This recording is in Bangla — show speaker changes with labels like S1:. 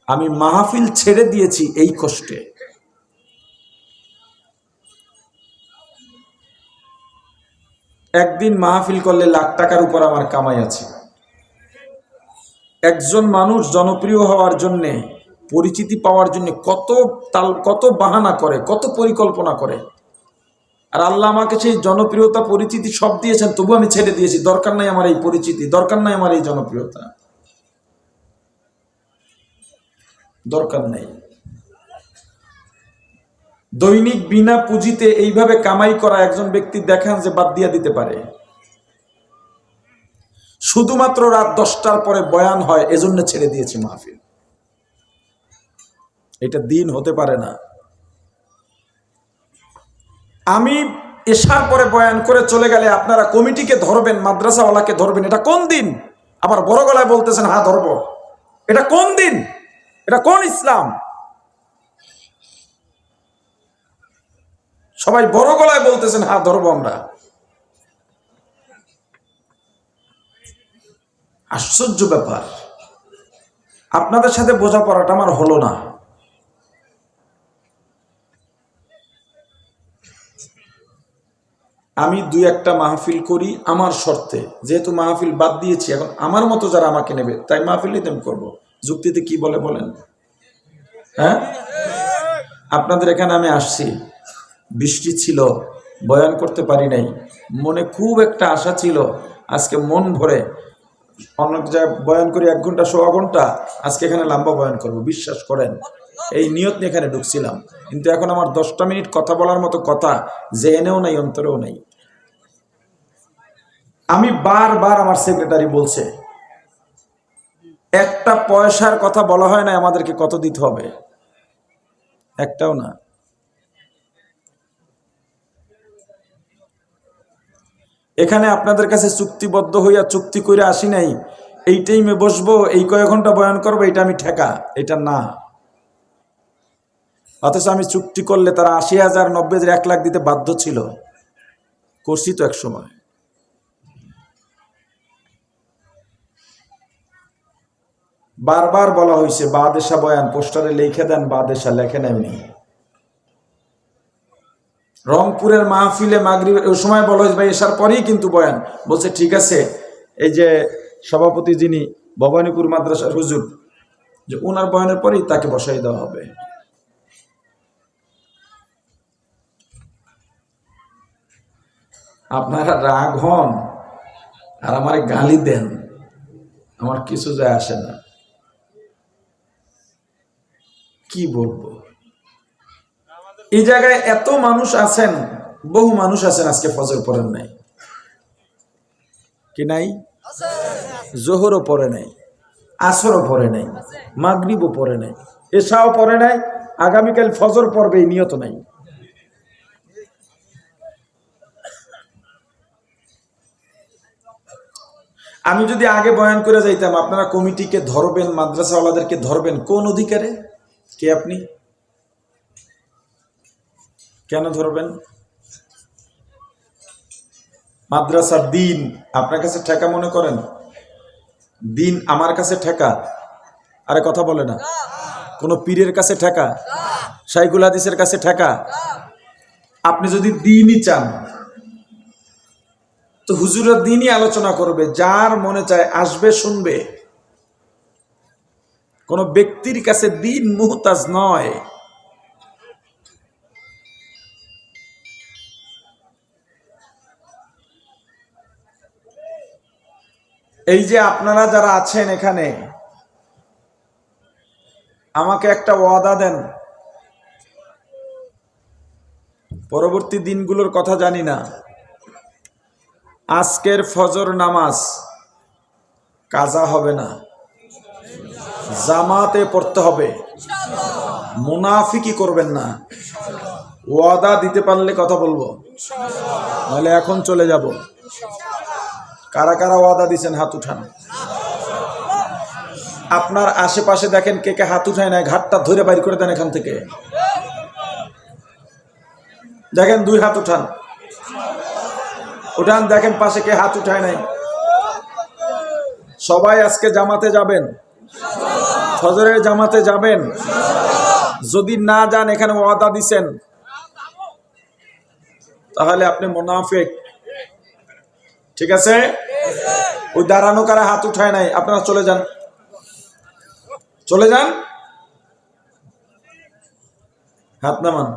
S1: আমি মাহফিল ছেড়ে দিয়েছি এই কষ্টে। একদিন মাহফিল করলে লাখ টাকার উপর আমার কামাই আছে। একজন মানুষ জনপ্রিয় হওয়ার জন্যে, পরিচিতি পাওয়ার জন্য কত বাহানা করে, কত পরিকল্পনা করে। আর আল্লাহ আমাকে সেই জনপ্রিয়তা পরিচিতি সব দিয়েছেন, তবু আমি ছেড়ে দিয়েছি। দরকার নাই আমার এই পরিচিতি, দরকার নাই আমার এই জনপ্রিয়তা, দরকার নেই। দৈনিক বিনা পুঁজিতে এইভাবে কামাই করা একজন ব্যক্তি দেখান যে বাদ দিয়া দিতে পারে। শুধুমাত্র রাত 10টার পরে বয়ান হয়, এজন্য ছেড়ে দিয়েছি মাহফিল। এটা দিন হতে পারে না। আমি এশার পরে বয়ান করে চলে গেলে আপনারা কমিটিকে ধরবেন, মাদ্রাসাওয়ালাকে ধরবেন, এটা কোন দিন? আবার বড় গলায় বলতেছেন হ্যাঁ ধরবো। এটা কোন দিন? এটা কোন ইসলাম? সবাই বড় গলায় বলতেছেন হ্যাঁ ধরবো আমরা। আশ্চর্য ব্যাপার। আপনাদের সাথে বোঝাপড়াটা আমার হলো না। আমি দুই একটা মাহফিল করি আমার শর্তে, যেহেতু মাহফিল বাদ দিয়েছি, এখন আমার মতো যারা আমাকে নেবে তাই মাহফিলই তেমন করবো। যুক্তিতে কি বলে বলেন? হ্যাঁ, আপনাদের এখানে আমি আসছি, বৃষ্টি ছিল, বয়ান করতে পারি নাই। মনে খুব একটা আশা ছিল, আজকে মন ভরে অনেক জায়গায় বয়ান করি 1 ঘন্টা 1.25 ঘন্টা, আজকে এখানে লম্বা বয়ান করব। বিশ্বাস করেন এই নিয়ত নিয়ে এখানে ঢুকছিলাম, কিন্তু এখন আমার 10টা মিনিট কথা বলার মতো কথা জেনেও নাই, অন্তরেও নাই। আমি বারবার আমার সেক্রেটারি বলছে, একটা পয়সার কথা বলা হয় না আমাদেরকে কত দিতে হবে, একটাও না। এখানে আপনাদের কাছে চুক্তিবদ্ধ হইয়া চুক্তি করে আসি নাই এই টাইমে বসবো, এই কয়েক ঘন্টা বয়ান করবো, এটা আমি ঠেকা, এটা না। অথচ আমি চুক্তি করলে তারা 80,000, 90,000, 1 লাখ দিতে বাধ্য ছিল। করছি তো এক সময়। বারবার বলা হয়েছে বাদেশা বয়ান, পোস্টারে লিখে দেন, বাদেশা লেখে নেই উনি। রংপুরের মাহফিলে মাগরিবের ওই সময় বলা হয়েছে ভাই এসার পরেই কিন্তু বয়ান। বলছে ঠিক আছে, এই যে সভাপতি যিনি ভবানীপুর মাদ্রাসার হুজুর, যে ওনার বয়ানের পরেই তাকে বসাই দেওয়া হবে। আপনারা রাগ হন আর আমার গালি দেন, আমার কিছু যায় আসে না। কি বলবো, এই জায়গায় এত মানুষ আছেন, বহু মানুষ আছেন আজকে ফজর পড়েন নাই, কি নাই? জোহরও পড়ে নাই, আসরও পড়ে নাই, মাগরিবও পড়ে নাই, এশাও পড়ে নাই, আগামীকাল ফজর পড়বে এই নিয়ত নাই। আমি যদি আগে বয়ান করে যাইতাম, আপনারা কমিটিকে ধরবেন, মাদ্রাসাওয়ালাদেরকে ধরবেন, কোন অধিকারে? কে আপনি? কেন ধরবেন? মাদ্রাসার দিন আপনার কাছে ঠেকা মনে করেন? দিন আমার কাছে ঠেকা? আরে কথা বলে না। কোন পীরের কাছে ঠেকা? শাইখুল হাদিসের কাছে ঠেকা? আপনি যদি দিনই চান তো হুজুরের দিনই আলোচনা করবে, যার মনে চায় আসবে, শুনবে। কোন ব্যক্তির কাছে দিন মুহতাজ নয়। এই যে আপনারা যারা আছেন এখানে, আমাকে একটা ওয়াদা দেন, পরবর্তী দিনগুলোর কথা জানি না, আজকের ফজর নামাজ কাজা হবে না, জামাতে পড়তে হবে, মুনাফিকি করবেন না। ওয়াদা দিতে পারলে কথা বলবো, নাহলে এখন চলে যাব। কারা কারা ওয়াদা দিচ্ছেন হাত উঠান। আপনার আশেপাশে দেখেন কে কে হাত উঠায় নাই, ঘাটটা ধরে বাইর করে দেন এখান থেকে। দেখেন 2 হাত উঠান, উঠান, দেখেন পাশে কে হাত উঠায় নাই। সবাই আজকে জামাতে যাবেন? ফজরের জামাতে যাবেন? যদি না যান, এখানে ওয়াদা দিছেন, তাহলে আপনি মুনাফিক। ঠিক আছে? ওই দাঁড়ানো কারা হাত উঠায় নাই, আপনারা চলে যান, চলে যান, হাত নামান।